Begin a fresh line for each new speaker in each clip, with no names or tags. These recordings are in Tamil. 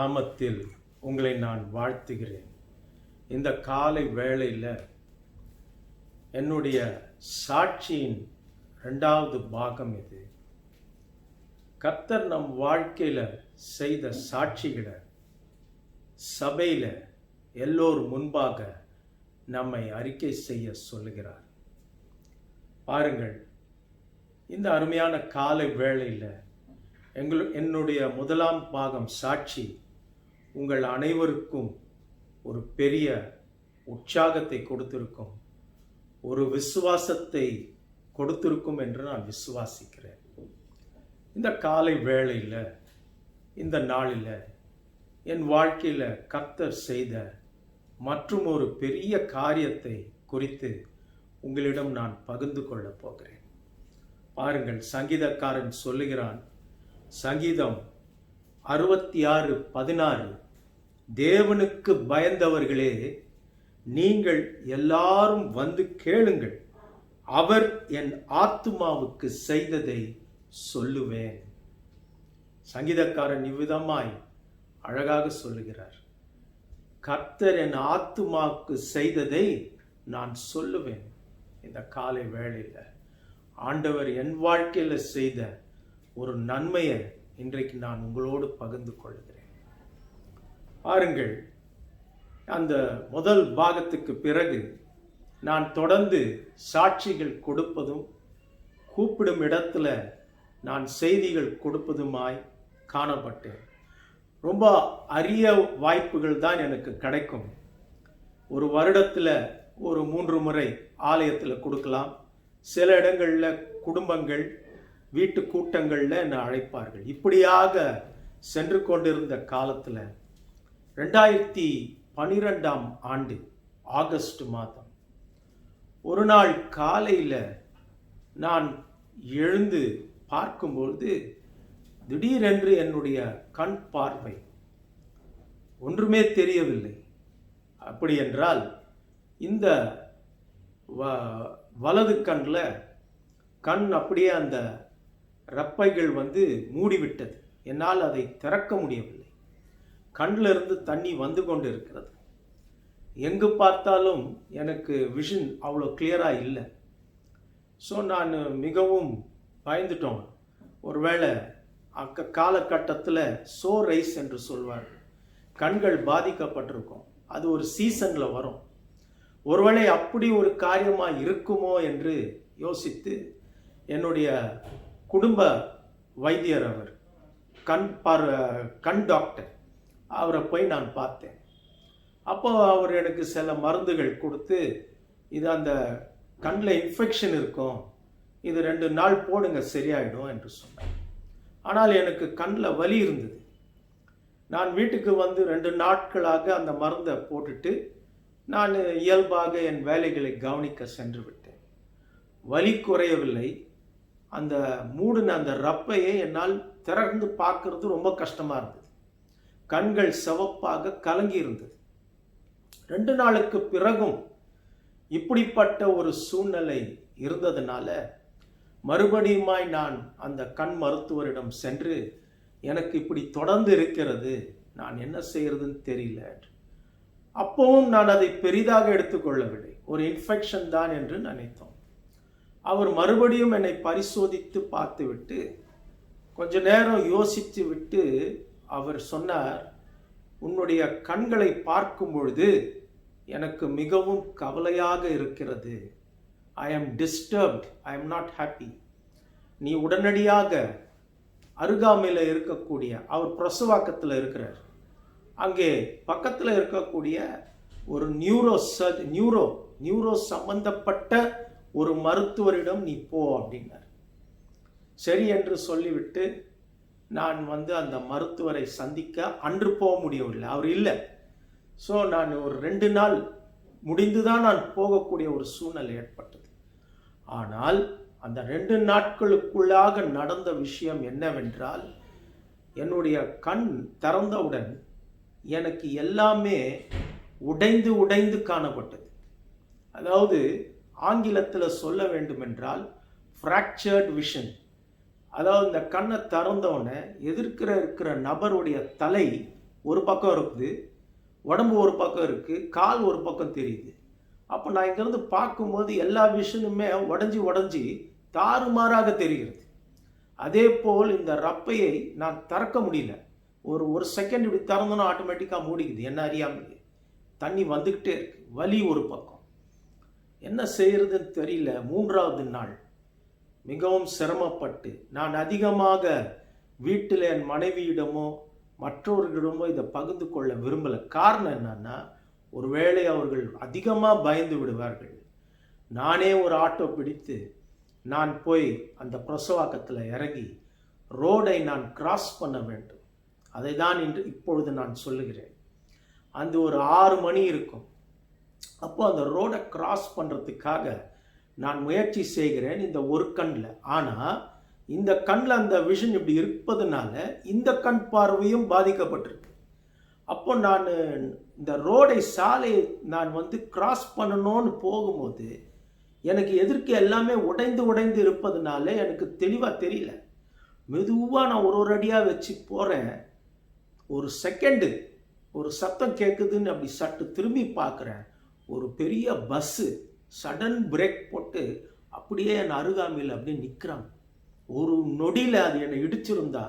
நாமத்தில் உங்களை நான் வாழ்த்துகிறேன். இந்த காலை வேளையில் என்னுடைய சாட்சியின் 2வது பாகம் இது. கர்த்தர் நம் வாழ்க்கையில் செய்த சாட்சிகளை சபையில் எல்லோர் முன்பாக நம்மை அறிக்கை செய்ய சொல்லுகிறார். பாருங்கள், இந்த அருமையான காலை வேளையில் என்னுடைய 1ஆம் பாகம் சாட்சி உங்கள் அனைவருக்கும் ஒரு பெரிய உற்சாகத்தை கொடுத்திருக்கும், ஒரு விசுவாசத்தை கொடுத்திருக்கும் என்று நான் விசுவாசிக்கிறேன். இந்த காலை வேளையில், இந்த நாளில் என் வாழ்க்கையில் கர்த்தர் செய்த மற்றும் ஒரு பெரிய காரியத்தை குறித்து உங்களிடம் நான் பகிர்ந்து கொள்ளப் போகிறேன். பாருங்கள், சங்கீதக்காரன் சொல்லுகிறான், சங்கீதம் 66:16, தேவனுக்கு பயந்தவர்களே நீங்கள் எல்லாரும் வந்து கேளுங்கள், அவர் என் ஆத்துமாவுக்கு செய்ததை சொல்லுவேன். சங்கீதக்காரன் இவ்விதமாய் அழகாக சொல்லுகிறார், கர்த்தர் என் ஆத்துமாவுக்கு செய்ததை நான் சொல்லுவேன். இந்த காலை வேளையில் ஆண்டவர் என் வாழ்க்கையில் செய்த ஒரு நன்மையை இன்றைக்கு நான் உங்களோடு பகிர்ந்து கொள்கிறேன். பாருங்கள், அந்த முதல் பாகத்துக்கு பிறகு நான் தொடர்ந்து சாட்சிகள் கொடுப்பதும் கூப்பிடும் இடத்துல நான் செய்திகள் கொடுப்பதுமாய் காணப்பட்டேன். ரொம்ப அரிய வாய்ப்புகள் தான் எனக்கு கிடைக்கும். ஒரு வருடத்தில் ஒரு 3 முறை ஆலயத்தில் கொடுக்கலாம். சில இடங்களில் குடும்பங்கள் வீட்டு கூட்டங்களில் என்னை அழைப்பார்கள். இப்படியாக சென்று கொண்டிருந்த காலத்தில் 2012ஆம் ஆண்டு ஆகஸ்ட் மாதம் ஒரு நாள் காலையில் நான் எழுந்து பார்க்கும்பொழுது திடீரென்று என்னுடைய கண் பார்வை ஒன்றுமே தெரியவில்லை. அப்படி என்றால் இந்த வலது கண் அப்படியே அந்த ரப்பைகள் மூடிவிட்டது. என்னால் அதை திறக்க முடியவில்லை. கண்ணில் இருந்து தண்ணி வந்து கொண்டு இருக்கிறது. எங்கு பார்த்தாலும் எனக்கு விஷன் அவ்வளோ கிளியராக இல்லை. ஸோ நான் மிகவும் பயந்துட்டோம். ஒருவேளை காலகட்டத்தில் ரைஸ் என்று சொல்வார்கள், கண்கள் பாதிக்கப்பட்டிருக்கும். அது ஒரு சீசனில் வரும். ஒருவேளை அப்படி ஒரு காரியமாக இருக்குமோ என்று யோசித்து என்னுடைய குடும்ப வைத்தியர், அவர் கண் டாக்டர், அவரை போய் நான் பார்த்தேன். அப்போ அவர் எனக்கு சில மருந்துகள் கொடுத்து, இது அந்த கண்ணில் இன்ஃபெக்ஷன் இருக்கும், இது 2 நாள் போடுங்க சரியாயிடும் என்று சொன்னார். ஆனால் எனக்கு கண்ணில் வலி இருந்தது. நான் வீட்டுக்கு 2 நாட்களாக அந்த மருந்தை போட்டுட்டு நான் இயல்பாக என் வேலைகளை கவனிக்க சென்று விட்டேன். வலி குறையவில்லை. அந்த மூடின அந்த ரப்பையை என்னால் திறந்து பார்க்கறது ரொம்ப கஷ்டமாக இருந்தது. கண்கள் சிவப்பாக கலங்கி இருந்தது. 2 நாளுக்கு பிறகும் இப்படிப்பட்ட ஒரு சூழ்நிலை இருந்ததுனால மறுபடியுமாய் நான் அந்த கண் மருத்துவரிடம் சென்று, எனக்கு இப்படி தொடர்ந்து இருக்கிறது, நான் என்ன செய்யறதுன்னு தெரியல. அப்பவும் நான் அதை பெரிதாக எடுத்துக்கொள்ளவில்லை. ஒரு இன்ஃபெக்ஷன் தான் என்று நினைத்தோம். அவர் மறுபடியும் என்னை பரிசோதித்து பார்த்துவிட்டு கொஞ்ச நேரம் யோசித்து விட்டு அவர் சொன்னார், உன்னுடைய கண்களை பார்க்கும் பொழுது எனக்கு மிகவும் கவலையாக இருக்கிறது. ஐ ஆம் disturbed, I am not happy. நீ உடனடியாக அருகாமையில் இருக்கக்கூடிய, அவர் பிரசவாக்கத்தில் இருக்கிறார், அங்கே பக்கத்தில் இருக்கக்கூடிய ஒரு நியூரோ சம்பந்தப்பட்ட ஒரு மருத்துவரிடம் நீ போ அப்படின்னார். சரி என்று சொல்லிவிட்டு நான் அந்த மருத்துவரை சந்திக்க அன்று போக முடியவில்லை, அவர் இல்லை. ஸோ நான் ஒரு 2 நாள் முடிந்துதான் நான் போகக்கூடிய ஒரு சூழ்நிலை ஏற்பட்டது. ஆனால் அந்த 2 நாட்களுக்குள்ளாக நடந்த விஷயம் என்னவென்றால், என்னுடைய கண் திறந்தவுடன் எனக்கு எல்லாமே உடைந்து காணப்பட்டது. அதாவது ஆங்கிலத்தில் சொல்ல வேண்டுமென்றால் ஃப்ராக்சர்ட் விஷன். அதாவது இந்த கண்ணை திறந்தவுடனே இருக்கிற நபருடைய தலை ஒரு பக்கம் இருக்குது, உடம்பு ஒரு பக்கம் இருக்குது, கால் ஒரு பக்கம் தெரியுது. அப்போ நான் இங்கேருந்து பார்க்கும்போது எல்லா விஷயமுமே உடஞ்சி தாறுமாறாக தெரிகிறது. அதே போல் இந்த ரப்பையை நான் திறக்க முடியல. ஒரு செகண்ட் இப்படி திறந்தோன்னா ஆட்டோமேட்டிக்காக மூடிக்குது, என்ன அறியாமலே. தண்ணி வந்துக்கிட்டே இருக்கு, வலி ஒரு பக்கம். என்ன செய்யறதுன்னு தெரியல. 3வது நாள் மிகவும் சிரமப்பட்டு நான் அதிகமாக வீட்டில் என் மனைவியிடமோ மற்றவர்களிடமோ இதை பகிர்ந்து கொள்ள விரும்பலை. காரணம் என்னன்னா, ஒருவேளை அவர்கள் அதிகமாக பயந்து விடுவார்கள். நானே ஒரு ஆட்டோ பிடித்து நான் போய் அந்த பிரசவாக்கத்தில் இறங்கி ரோடை நான் கிராஸ் பண்ண வேண்டும். அதை தான் இப்பொழுது நான் சொல்லுகிறேன். அந்த ஒரு 6 மணி இருக்கும். அப்போ அந்த ரோடை கிராஸ் பண்ணுறதுக்காக நான் முயற்சி செய்கிறேன் இந்த ஒரு கண்ணில். ஆனால் இந்த கண்ணில் அந்த விஷன் இப்படி இருப்பதுனால இந்த கண் பார்வையும் பாதிக்கப்பட்டிருக்கு. அப்போ நான் இந்த சாலையை நான் கிராஸ் பண்ணணும்னு போகும்போது எனக்கு எதிர்க்க எல்லாமே உடைந்து இருப்பதுனால எனக்கு தெளிவாக தெரியல. மெதுவாக நான் ஒரு அடியாக வச்சு போகிறேன். ஒரு செகண்டு ஒரு சத்தம் கேட்குதுன்னு அப்படி சட்டு திரும்பி பார்க்குறேன். ஒரு பெரிய பஸ்ஸு சடன் பிரேக் போட்டு அப்படியே என் அருகாமையில் அப்படியே நிற்கிறாங்க. ஒரு நொடியில் அது என்னை இடிச்சிருந்தா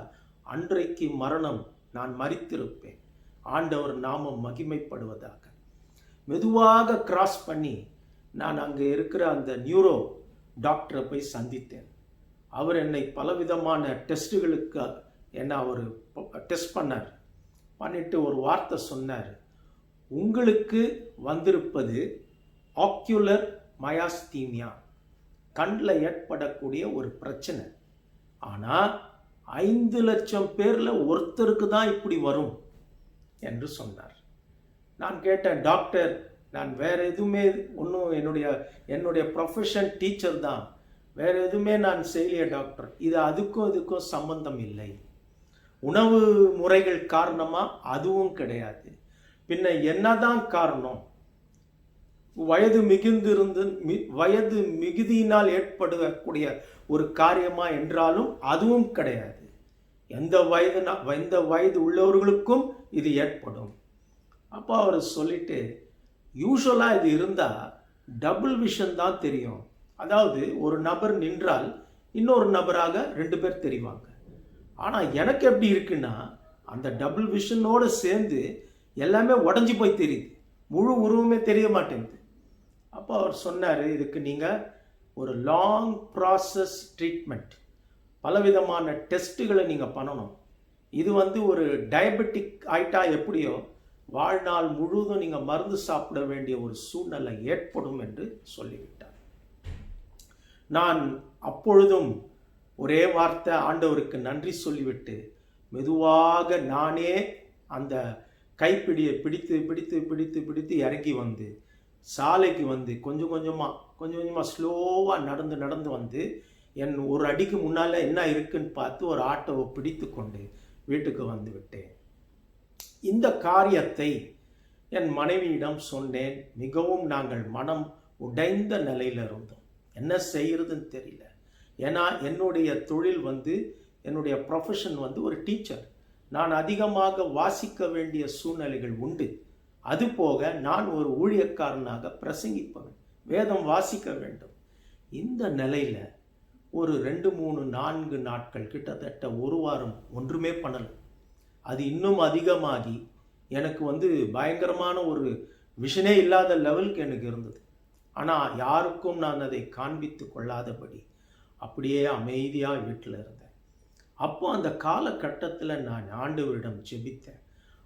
அன்றைக்கு மரணம், நான் மரித்திருப்பேன். ஆண்டவர் நாமம் மகிமைப்படுவதாக. மெதுவாக கிராஸ் பண்ணி நான் அங்கே இருக்கிற அந்த நியூரோ டாக்டரை போய் சந்தித்தேன். அவர் என்னை பலவிதமான டெஸ்ட்டுகளுக்கு அவர் டெஸ்ட் பண்ணார். பண்ணிட்டு ஒரு வார்த்தை சொன்னார், உங்களுக்கு வந்திருப்பது ஆக்யூலர் மயாஸ்தீமியா, கண்ணில் ஏற்படக்கூடிய ஒரு பிரச்சனை. ஆனால் 5 லட்சம் பேரில் ஒருத்தருக்கு தான் இப்படி வரும் என்று சொன்னார். நான் கேட்டேன், டாக்டர், நான் வேற எதுவுமே ஒன்றும் என்னுடைய ப்ரொஃபஷன் டீச்சர் தான், வேற எதுவுமே நான் செய்யலையே டாக்டர். இது இதுக்கும் சம்பந்தம் இல்லை. உணவு முறைகள் காரணமா? அதுவும் கிடையாது. பின்ன என்னதான் காரணம்? வயது மிகுதியினால் ஏற்படக்கூடிய ஒரு காரியமா என்றாலும் அதுவும் கிடையாது. எந்த வயது உள்ளவர்களுக்கும் இது ஏற்படும். அப்போ அவர் சொல்லிட்டு, யூஸ்வலாக இது இருந்தால் டபுள் விஷன் தான் தெரியும். அதாவது ஒரு நபர் நின்றால் இன்னொரு நபராக 2 பேர் தெரிவாங்க. ஆனால் எனக்கு எப்படி இருக்குன்னா, அந்த டபுள் விஷனோடு சேர்ந்து எல்லாமே உடஞ்சி போய் தெரியுது, முழு உருவமே தெரிய மாட்டேங்குது. அப்போ அவர் சொன்னார், இதுக்கு நீங்கள் ஒரு லாங் ப்ராசஸ் ட்ரீட்மெண்ட், பலவிதமான டெஸ்ட்டுகளை நீங்கள் பண்ணணும். இது ஒரு டயபெட்டிக் ஆயிட்டா எப்படியோ வாழ்நாள் முழுவதும் நீங்கள் மருந்து சாப்பிட வேண்டிய ஒரு சூழ்நிலை ஏற்படும் என்று சொல்லிவிட்டார். நான் அப்பொழுதும் ஒரே வார்த்தை ஆண்டவருக்கு நன்றி சொல்லிவிட்டு மெதுவாக நானே அந்த கைப்பிடியை பிடித்து பிடித்து பிடித்து பிடித்து இறங்கி வந்து சாலைக்கு கொஞ்சம் கொஞ்சமாக ஸ்லோவாக நடந்து வந்து என் ஒரு அடிக்கு முன்னால் என்ன இருக்குன்னு பார்த்து ஒரு ஆட்டோவை பிடித்து கொண்டு வீட்டுக்கு வந்து விட்டேன். இந்த காரியத்தை என் மனைவியிடம் சொன்னேன். மிகவும் நாங்கள் மனம் உடைந்த நிலையில் இருந்தோம். என்ன செய்யறதுன்னு தெரியல. ஏன்னா என்னுடைய தொழில் என்னுடைய ப்ரொஃபஷன் ஒரு டீச்சர். நான் அதிகமாக வாசிக்க வேண்டிய சூழ்நிலைகள் உண்டு. அதுபோக நான் ஒரு ஊழியக்காரனாக பிரசங்கிப்பவன், வேதம் வாசிக்க வேண்டும். இந்த நிலையில் ஒரு 2, 3, 4 நாட்கள், கிட்டத்தட்ட ஒரு வாரம் ஒன்றுமே பண்ணலை. அது இன்னும் அதிகமாகி எனக்கு பயங்கரமான ஒரு விஷனே இல்லாத லெவலுக்கு எனக்கு இருந்தது. ஆனால் யாருக்கும் நான் அதை காண்பித்து கொள்ளாதபடி அப்படியே அமைதியாக வீட்டில் இருந்தேன். அப்போ அந்த காலகட்டத்தில் நான் ஆண்டவரிடம் ஜெபித்தேன்.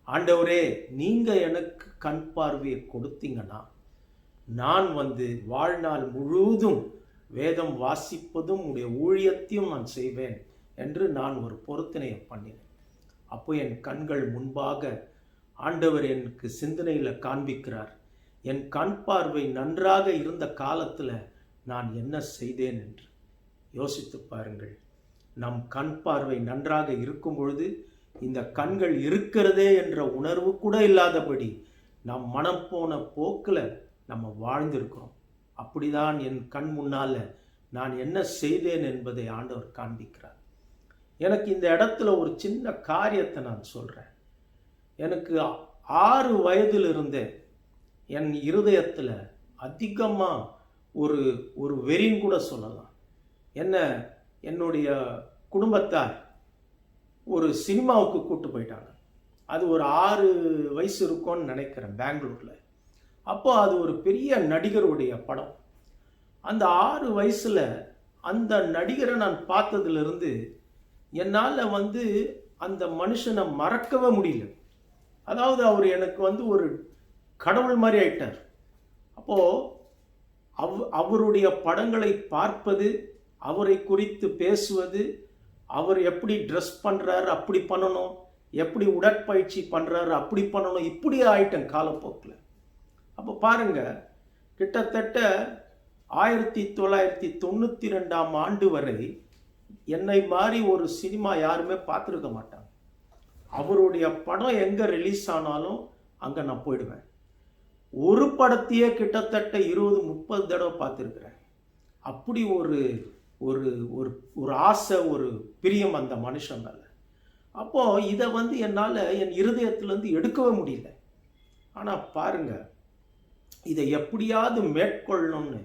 ஆண்டவரே, நீங்கள் எனக்கு கண் பார்வையை கொடுத்தீங்கன்னா நான் வாழ்நாள் முழுவதும் வேதம் வாசிப்பதும் உடைய ஊழியத்தையும் நான் செய்வேன் என்று நான் ஒரு பொருத்தனையை பண்ணினேன். அப்போ என் கண்கள் முன்பாக ஆண்டவர் எனக்கு சிந்தனையில் காண்பிக்கிறார். என் கண் பார்வை நன்றாக இருந்த காலத்தில் நான் என்ன செய்தேன் என்று யோசித்து பாருங்கள். நம் கண் பார்வை நன்றாக இருக்கும் பொழுது இந்த கண்கள் இருக்கிறதே என்ற உணர்வு கூட இல்லாதபடி நம் மனம் போன போக்கில் நம்ம வாழ்ந்திருக்கிறோம். அப்படிதான் என் கண் முன்னால் நான் என்ன செய்தேன் என்பதை ஆண்டவர் காண்பிக்கிறார். எனக்கு இந்த இடத்துல ஒரு சின்ன காரியத்தை நான் சொல்கிறேன். எனக்கு 6 வயதிலிருந்தே என் இருதயத்தில் அதிகமாக ஒரு ஒரு வெறின்னு கூட சொல்லலாம். என்னுடைய குடும்பத்தார் ஒரு சினிமாவுக்கு கூட்டு போயிட்டாங்க. அது ஒரு 6 வயசு இருக்கும்னு நினைக்கிறேன், பெங்களூரில். அப்போ அது ஒரு பெரிய நடிகருடைய படம். அந்த 6 வயசில் அந்த நடிகரை நான் பார்த்ததுலேருந்து என்னால் அந்த மனுஷனை மறக்கவே முடியல. அதாவது அவர் எனக்கு ஒரு கடவுள் மாதிரி ஆயிட்டார். அப்போது அவருடைய படங்களை பார்ப்பது, அவரை குறித்து பேசுவது, அவர் எப்படி ட்ரெஸ் பண்ணுறாரு அப்படி பண்ணணும், எப்படி உடற்பயிற்சி பண்ணுறாரு அப்படி பண்ணணும், இப்படி ஆயிட்டேன் காலப்போக்கில். அப்போ பாருங்க, கிட்டத்தட்ட 1992ஆம் ஆண்டு வரை என்னை மாதிரி ஒரு சினிமா யாருமே பார்த்துருக்க மாட்டாங்க. அவருடைய படம் எங்கே ரிலீஸ் ஆனாலும் அங்கே நான் போயிடுவேன். ஒரு படத்தையே கிட்டத்தட்ட 20-30 தடவை பார்த்துருக்குறேன். அப்படி ஒரு ஒரு ஒரு ஒரு ஆசை, ஒரு பிரியம் அந்த மனுஷன் மேலே. அப்போது இதை என்னால் என் இருதயத்திலேருந்து எடுக்கவே முடியல. ஆனால் பாருங்க, இதை எப்படியாவது மேற்கொள்ளணும்னு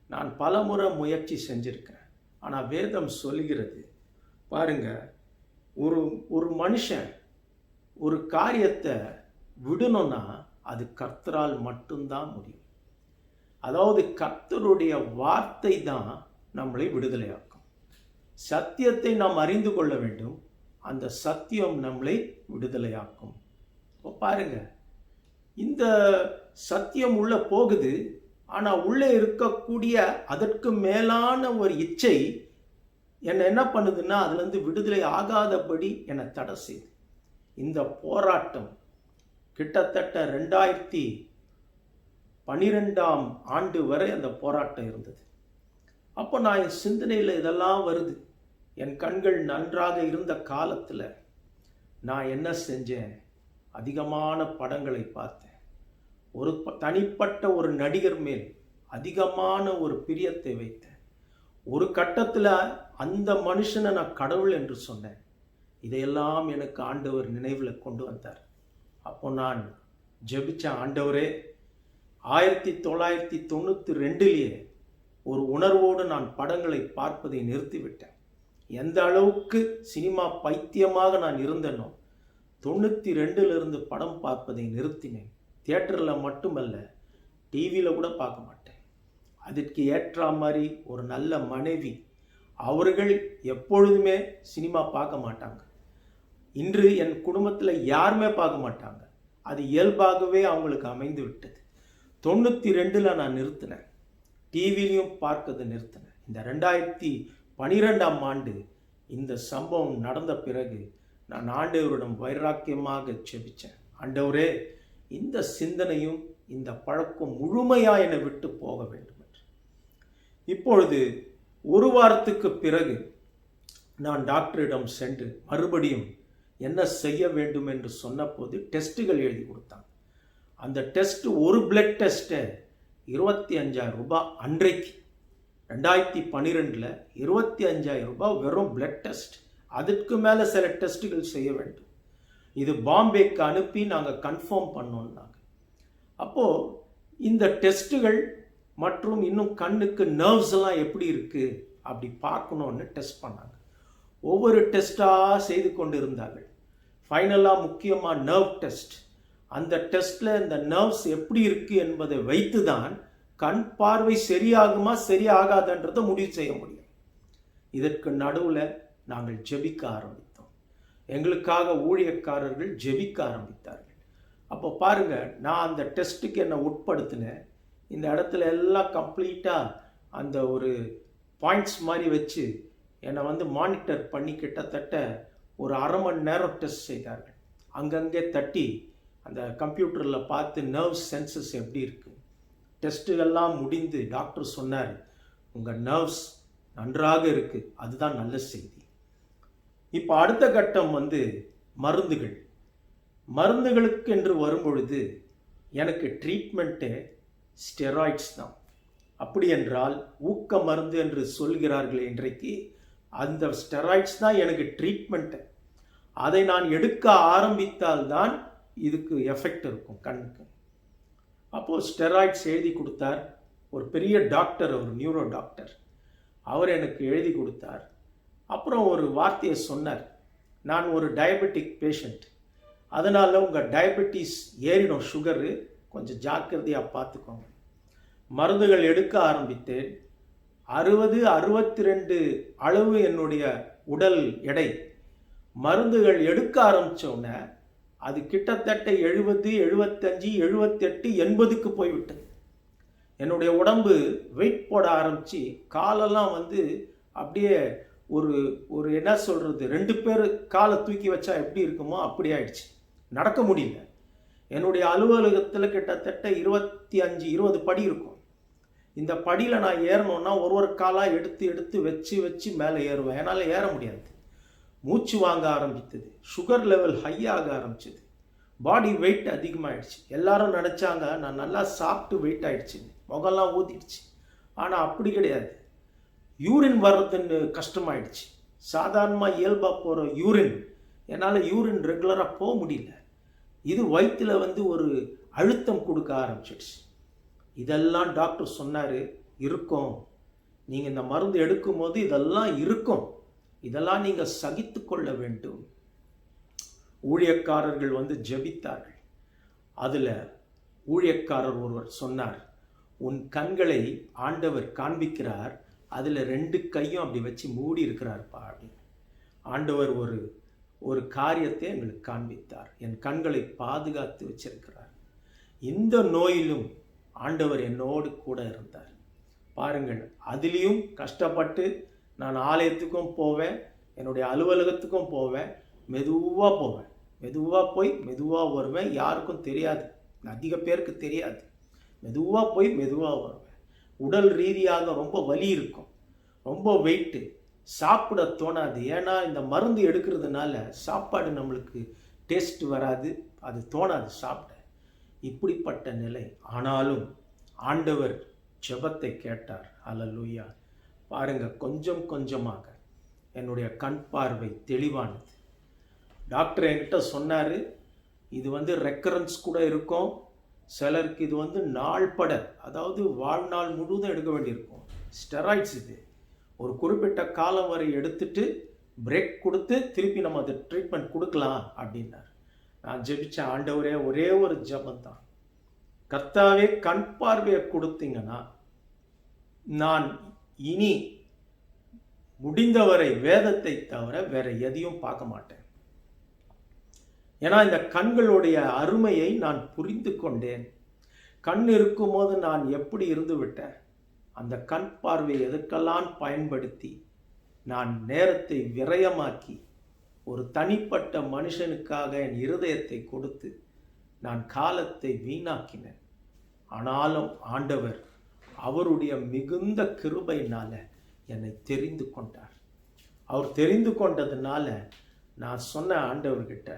நான் பலமுறை முயற்சி செஞ்சுருக்கேன். ஆனால் வேதம் சொல்லுகிறது பாருங்க, ஒரு மனுஷன் ஒரு காரியத்தை விடணும்னா அது கர்த்தரால் மட்டும்தான் முடியும். அதாவது கர்த்தருடைய வார்த்தை தான் நம்மளை விடுதலையாக்கும். சத்தியத்தை நாம் அறிந்து கொள்ள வேண்டும், அந்த சத்தியம் நம்மளை விடுதலையாக்கும். இப்போ பாருங்க, இந்த சத்தியம் உள்ள போகுது, ஆனால் உள்ளே இருக்கக்கூடிய அதற்கு மேலான ஒரு இச்சை என்னை என்ன பண்ணுதுன்னா அதுலேருந்து விடுதலை ஆகாதபடி என்னை தடை செய்யுது. இந்த போராட்டம் கிட்டத்தட்ட 2012ஆம் ஆண்டு வரை அந்த போராட்டம் இருந்தது. அப்போ நான் என் சிந்தனையில் இதெல்லாம் வருது. என் கண்கள் நன்றாக இருந்த காலத்தில் நான் என்ன செஞ்சேன்? அதிகமான படங்களை பார்த்தேன். ஒரு தனிப்பட்ட ஒரு நடிகர் மேல் அதிகமான ஒரு பிரியத்தை வைத்தேன். ஒரு கட்டத்தில் அந்த மனுஷனை நான் கடவுள் என்று சொன்னேன். இதையெல்லாம் எனக்கு ஆண்டவர் நினைவில் கொண்டு வந்தார். அப்போ நான் ஜெபிச்ச, ஆண்டவரே, 1992லேயே ஒரு உணர்வோடு நான் படங்களை பார்ப்பதை நிறுத்திவிட்டேன். எந்த அளவுக்கு சினிமா பைத்தியமாக நான் இருந்தேனோ 92லிருந்து படம் பார்ப்பதை நிறுத்தினேன். தியேட்டரில் மட்டுமல்ல, டிவியில் கூட பார்க்க மாட்டேன். அதற்கு ஏற்ற மாதிரி ஒரு நல்ல மனைவி, அவர்கள் எப்பொழுதுமே சினிமா பார்க்க மாட்டாங்க. இன்று என் குடும்பத்தில் யாருமே பார்க்க மாட்டாங்க. அது இயல்பாகவே அவங்களுக்கு அமைந்து விட்டது. 92ல் நான் நிறுத்தினேன், டிவிலையும் பார்க்கறது நிறுத்தினேன். இந்த 2012ஆம் ஆண்டு இந்த சம்பவம் நடந்த பிறகு நான் ஆண்டவரிடம் வைராக்கியமாக ஜெபிச்சேன். ஆண்டவரே, இந்த சிந்தனையும் இந்த பழக்கம் முழுமையாக என்னை விட்டு போக வேண்டும் என்று. இப்பொழுது ஒரு வாரத்துக்கு பிறகு நான் டாக்டரிடம் சென்று மறுபடியும் என்ன செய்ய வேண்டும் என்று சொன்னபோது டெஸ்ட்டுகள் எழுதி கொடுத்தாங்க. அந்த டெஸ்ட், ஒரு பிளட் டெஸ்ட்டை 25,000 ரூபாய். அன்றைக்கு 2012 25,000 ரூபாய் வெறும் பிளட் டெஸ்ட். அதற்கு மேலே சில டெஸ்ட்டுகள் செய்ய வேண்டும். இது பாம்பேக்கு அனுப்பி நாங்கள் கன்ஃபார்ம் பண்ணோன்னாங்க. அப்போது இந்த டெஸ்ட்டுகள் மற்றும் இன்னும் கண்ணுக்கு நர்வ்ஸ் எல்லாம் எப்படி இருக்குது அப்படி பார்க்கணுன்னு டெஸ்ட் பண்ணாங்க. ஒவ்வொரு டெஸ்ட்டாக செய்து கொண்டு இருந்தார்கள். ஃபைனலாக முக்கியமாக நர்வ் டெஸ்ட். அந்த டெஸ்ட்டில் இந்த நர்வ்ஸ் எப்படி இருக்குது என்பதை வைத்து தான் கண் பார்வை சரியாகுமா சரியாகாதுன்றதை முடிவு செய்ய முடியும். இதற்கு நடுவில் நாங்கள் ஜெபிக்க ஆரம்பித்தோம். எங்களுக்காக ஊழியக்காரர்கள் ஜெபிக்க ஆரம்பித்தார்கள். அப்போ பாருங்க, நான் அந்த டெஸ்ட்டுக்கு என்னை உட்படுத்தினேன். இந்த இடத்துல எல்லாம் கம்ப்ளீட்டாக அந்த ஒரு பாயிண்ட்ஸ் மாதிரி வச்சு என்னை மானிட்டர் பண்ணி கிட்டத்தட்ட ஒரு 1/2 மணி நேரம் டெஸ்ட் செய்தார்கள். அங்கங்கே தட்டி அந்த கம்ப்யூட்டரில் பார்த்து நர்வ் சென்சஸ் எப்படி இருக்குது. டெஸ்ட்டுகள்லாம் முடிந்து டாக்டர் சொன்னார், உங்கள் நர்வ்ஸ் நன்றாக இருக்குது, அதுதான் நல்ல செய்தி. இப்போ அடுத்த கட்டம் மருந்துகள். மருந்துகளுக்கு என்று வரும்பொழுது எனக்கு ட்ரீட்மெண்ட்டு ஸ்டெராய்ட்ஸ் தான். அப்படி என்றால் ஊக்க மருந்து என்று சொல்கிறார்களே இன்றைக்கு, அந்த ஸ்டெராய்ட்ஸ் தான் எனக்கு ட்ரீட்மெண்ட்டு. அதை நான் எடுக்க ஆரம்பித்தால்தான் இதுக்கு எஃபெக்ட் இருக்கும் கண்ணுக்கு. அப்போது ஸ்டெராய்ட்ஸ் எழுதி கொடுத்தார். ஒரு பெரிய டாக்டர், ஒரு நியூரோ டாக்டர், அவர் எனக்கு எழுதி கொடுத்தார். அப்புறம் ஒரு வார்த்தையை சொன்னார், நான் ஒரு டயபெட்டிக் பேஷண்ட், அதனால் உங்கள் டயபெட்டிஸ் ஏறிடும், சுகரு, கொஞ்சம் ஜாக்கிரதையாக பார்த்துக்கோங்க. மருந்துகள் எடுக்க ஆரம்பித்தேன். 62 அளவு என்னுடைய உடல் எடை. மருந்துகள் எடுக்க ஆரம்பித்தோடனே அது கிட்டத்தட்ட 70, 75, 78, 80க்கு போய்விட்டது. என்னுடைய உடம்பு வெயிட் போட ஆரம்பித்து காலெல்லாம் அப்படியே ஒரு என்ன சொல்கிறது, 2 பேர் காலை தூக்கி வச்சா எப்படி இருக்குமோ அப்படி ஆயிடுச்சு. நடக்க முடியல. என்னுடைய அலுவலகத்தில் கிட்டத்தட்ட 25, 20 படி இருக்கும். இந்த படியில் நான் ஏறணுன்னா ஒரு காலாக எடுத்து வச்சு மேலே ஏறுவேன். என்னால் ஏற முடியாது. மூச்சு வாங்க ஆரம்பித்தது. சுகர் லெவல் ஹை ஆக ஆரம்பிச்சது. பாடி வெயிட் அதிகமாகிடுச்சு. எல்லாரும் நினச்சாங்க நான் நல்லா சாப்பிட்டு வெயிட் ஆகிடுச்சு, முகம்லாம் ஊதிடுச்சு. ஆனால் அப்படி கிடையாது. யூரின் வர்றதுன்னு கஷ்டமாயிடுச்சு. சாதாரணமாக இயல்பாக போகிற யூரின், என்னால் யூரின் ரெகுலராக போக முடியல. இது வயிற்றில் ஒரு அழுத்தம் கொடுக்க ஆரம்பிச்சிடுச்சு. இதெல்லாம் டாக்டர் சொன்னார், இருக்கும், நீங்கள் இந்த மருந்து எடுக்கும் போது இதெல்லாம் இருக்கும், இதெல்லாம் நீங்கள் சகித்து கொள்ள வேண்டும். ஊழியக்காரர்கள் ஜெபித்தார்கள். அதில் ஊழியக்காரர் ஒருவர் சொன்னார், உன் கண்களை ஆண்டவர் காண்பிக்கிறார், அதில் 2 கையும் அப்படி வச்சு மூடி இருக்கிறார்ப்பா அப்படின்னு. ஆண்டவர் ஒரு காரியத்தை எங்களுக்கு காண்பித்தார். என் கண்களை பாதுகாத்து வச்சிருக்கிறார். இந்த நோயிலும் ஆண்டவர் என்னோடு கூட இருந்தார். பாருங்கள், அதிலையும் கஷ்டப்பட்டு நான் ஆலயத்துக்கும் போவேன், என்னுடைய அலுவலகத்துக்கும் போவேன், மெதுவாக போவேன், மெதுவாக போய் மெதுவாக வருவேன். யாருக்கும் தெரியாது, அதிக பேருக்கு தெரியாது. மெதுவாக போய் மெதுவாக வருவேன். உடல் ரீதியாக ரொம்ப வலி இருக்கும், ரொம்ப வெயிட்டு, சாப்பிட தோணாது. ஏன்னா இந்த மருந்து எடுக்கிறதுனால சாப்பாடு நம்மளுக்கு டேஸ்ட் வராது, அது தோணாது சாப்பிட. இப்படிப்பட்ட நிலை. ஆனாலும் ஆண்டவர் ஜெபத்தை கேட்டார். அல்லேலூயா. பாருங்க, கொஞ்சம் கொஞ்சமாக என்னுடைய கண் பார்வை தெளிவானது. டாக்டர் என்கிட்ட சொன்னார், இது ரெக்கரன்ஸ் கூட இருக்கும், சிலருக்கு இது நாள்பட, அதாவது வாழ்நாள் முழுவதும் எடுக்க வேண்டியிருக்கும். ஸ்டெராய்ட்ஸ் இது ஒரு குறிப்பிட்ட காலம் வரை எடுத்துட்டு பிரேக் கொடுத்து திருப்பி நம்ம அது ட்ரீட்மெண்ட் கொடுக்கலாம் அப்படின்னார். நான் ஜெபிச்ச ஆண்டவரே, ஒரே ஒரு ஜெபந்தான், கர்த்தாவே கண் பார்வையை கொடுத்தீங்கன்னா நான் இனி முடிந்தவரை வேதத்தை தவிர வேற எதையும் பார்க்க மாட்டேன். ஏன்னா இந்த கண்களுடைய அருமையை நான் புரிந்து கொண்டேன். கண் இருக்கும்போது நான் எப்படி இருந்து விட்டேன். அந்த கண் பார்வை எதுக்கெல்லாம் பயன்படுத்தி நான் நேரத்தை விரயமாக்கி ஒரு தனிப்பட்ட மனுஷனுக்காக என் இருதயத்தை கொடுத்து நான் காலத்தை வீணாக்கினேன். ஆனாலும் ஆண்டவர் அவருடைய மிகுந்த கிருபையினால என்னை தெரிந்து கொண்டார். அவர் தெரிந்து கொண்டதுனால நான் சொன்ன ஆண்டவர்கிட்ட,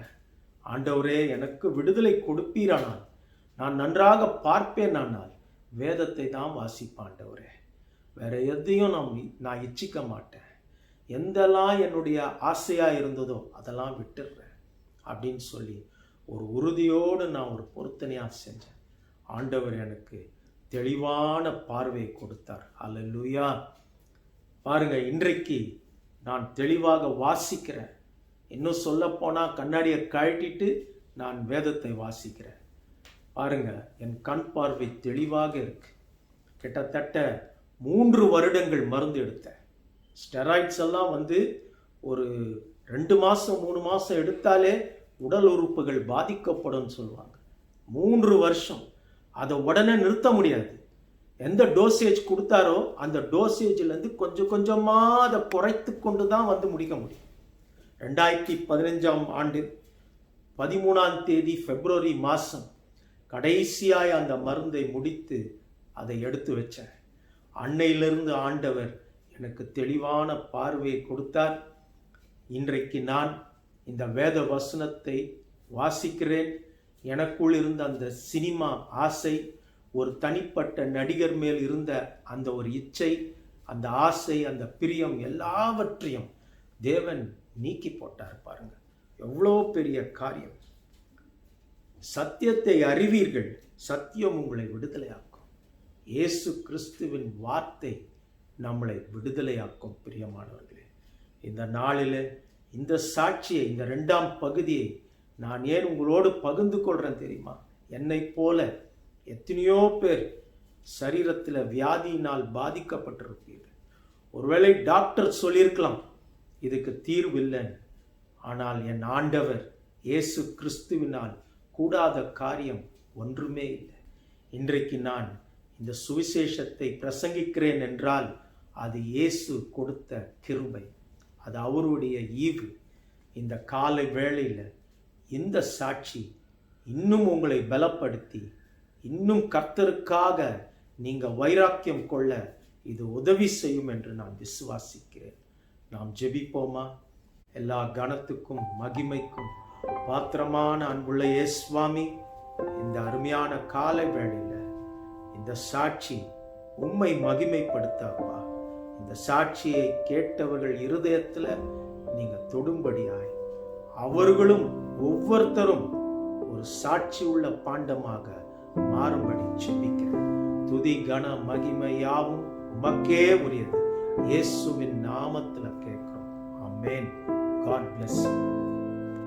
ஆண்டவரே எனக்கு விடுதலை கொடுப்பீரானால் நான் நன்றாக பார்ப்பேன், ஆனால் வேதத்தை தான் வாசிப்பேன் ஆண்டவரே, வேற எதையும் நான் இச்சிக்க மாட்டேன், எந்தெல்லாம் என்னுடைய ஆசையாக இருந்ததோ அதெல்லாம் விட்டுடுறேன் அப்படின்னு சொல்லி ஒரு உறுதியோடு நான் ஒரு பொருத்தனையாக செஞ்சேன். ஆண்டவர் எனக்கு தெளிவான பார்வையை கொடுத்தார். அல்லேலூயா. பாருங்க, இன்றைக்கு நான் தெளிவாக வாசிக்கிறேன். இன்னும் சொல்ல போனால் கண்ணாடியை கழட்டிட்டு நான் வேதத்தை வாசிக்கிறேன். பாருங்க, என் கண் பார்வை தெளிவாக இருக்கு. கிட்டத்தட்ட 3 வருடங்கள் மருந்து எடுத்தேன். ஸ்டெராய்ட்ஸ் எல்லாம் ஒரு 2 மாதம் 3 மாதம் எடுத்தாலே உடல் உறுப்புகள் பாதிக்கப்படும் சொல்லுவாங்க. 3 வருஷம் அதை உடனே நிறுத்த முடியாது. எந்த டோசேஜ் கொடுத்தாரோ அந்த டோசேஜ்லேருந்து கொஞ்சம் கொஞ்சமாக அதை குறைத்து கொண்டு தான் முடிக்க முடியும். 2015ஆம் ஆண்டு 13ஆம் தேதி பிப்ரவரி மாதம் கடைசியாய் அந்த மருந்தை முடித்து அதை எடுத்து வச்சேன். அன்னையிலிருந்து ஆண்டவர் எனக்கு தெளிவான பார்வையை கொடுத்தார். இன்றைக்கு நான் இந்த வேத வசனத்தை வாசிக்கிறேன். எனக்குள் இருந்த அந்த சினிமா ஆசை, ஒரு தனிப்பட்ட நடிகர் மேல் இருந்த அந்த ஒரு இச்சை, அந்த ஆசை, அந்த பிரியம் எல்லாவற்றையும் தேவன் நீக்கி போட்டார். பாருங்க, எவ்வளோ பெரிய காரியம். சத்தியத்தை அறிவீர்கள், சத்தியம் உங்களை விடுதலையாக்கும். இயேசு கிறிஸ்துவின் வார்த்தை நம்மளை விடுதலையாக்கும். பிரியமானவர்களே, இந்த நாளில் இந்த சாட்சியை, இந்த 2ஆம் பகுதியை நான் ஏன் உங்களோடு பகிர்ந்து கொள்றேன் தெரியுமா? என்னை போல எத்தனையோ பேர் சரீரத்தில் வியாதியினால் பாதிக்கப்பட்டிருப்பீர்கள். ஒருவேளை டாக்டர் சொல்லியிருக்கலாம் இதுக்கு தீர்வு இல்லைன்னு. ஆனால் என் ஆண்டவர் இயேசு கிறிஸ்துவினால் கூடாத காரியம் ஒன்றுமே இல்லை. இன்றைக்கு நான் இந்த சுவிசேஷத்தை பிரசங்கிக்கிறேன் என்றால் அது இயேசு கொடுத்த கிருபை, அது அவருடைய ஈவு. இந்த காலை வேளையில் இந்த சாட்சி இன்னும் உங்களை பலப்படுத்தி, இன்னும் கர்த்தருக்காக நீங்க வைராக்கியம் கொள்ள இது உதவி செய்யும் என்று நான் விசுவாசிக்கிறேன். நாம் ஜெபிப்போமா? எல்லா கனத்துக்கும் மகிமைக்கும் பாத்திரமான அன்புள்ள இயேசுவாமி, இந்த அருமையான காலை வேளையில இந்த சாட்சி உம்மை மகிமைப்படுத்தப்பா. இந்த சாட்சியை கேட்டவர்கள் இருதயத்துல நீங்க தொடும்படியாய், அவர்களும் ஒவ்வொருத்தரும் ஒரு சாட்சி உள்ள பாண்டமாக மாறும்படி ஜெபிக்கிறேன். துதி கன மகிமை யாவும் உமக்கே உரியது. இயேசுவின் நாமத்துல கேட்கிறோம். ஆமென். God bless you.